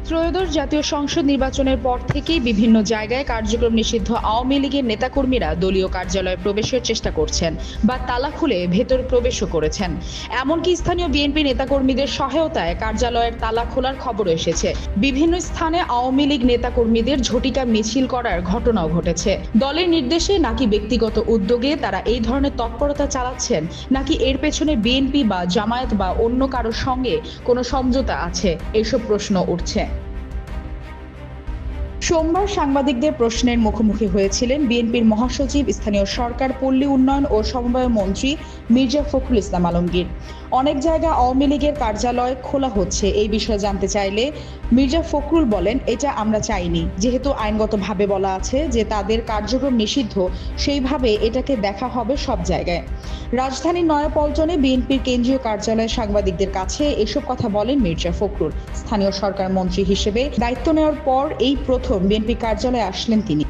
ত্রয়োদশ জাতীয় সংসদ নির্বাচনের পর থেকেই বিভিন্ন জায়গায় কার্যক্রম নিষিদ্ধ আওয়ামী লীগের নেতাকর্মীরা দলীয় কার্যালয়ে প্রবেশের চেষ্টা করছেন বা তালা খুলে ভেতর প্রবেশও করেছেন। এমনকি স্থানীয় বিএনপি নেতাকর্মীদের সহায়তায় কার্যালয়ের তালা খোলার খবরও এসেছে। বিভিন্ন স্থানে আওয়ামী লীগ নেতাকর্মীদের ঝটিকা মিছিল করার ঘটনাও ঘটেছে। দলের নির্দেশে নাকি ব্যক্তিগত উদ্যোগে তারা এই ধরনের তৎপরতা চালাচ্ছেন, নাকি এর পেছনে বিএনপি বা জামায়াত বা অন্য কারোর সঙ্গে কোনো সমঝোতা আছে, এসব প্রশ্ন উঠছে। সোমবার সাংবাদিকদের প্রশ্নের মুখোমুখি হয়েছিলেন বিএনপির মহাসচিব, স্থানীয় সরকার, পল্লী উন্নয়ন ও সমবায় মন্ত্রী মির্জা ফখরুল ইসলাম আলমগীর। অনেক জায়গায় আওয়ামী লীগের কার্যালয় খোলা হচ্ছে, এই বিষয়ে জানতে চাইলে মির্জা ফখরুল বলেন, এটা আমরা চাইনি। যেহেতু আইনগতভাবে বলা আছে যে তাদের কার্যক্রম নিষিদ্ধ, সেইভাবে এটাকে দেখা হবে সব জায়গায়। রাজধানীর নয়াপল্টনে বিএনপির কেন্দ্রীয় কার্যালয়ে সাংবাদিকদের কাছে এসব কথা বলেন মির্জা ফখরুল। স্থানীয় সরকার মন্ত্রী হিসেবে দায়িত্ব নেওয়ার পর এই প্রথম বিএনপি কার্যালয়ে আসলেন তিনি।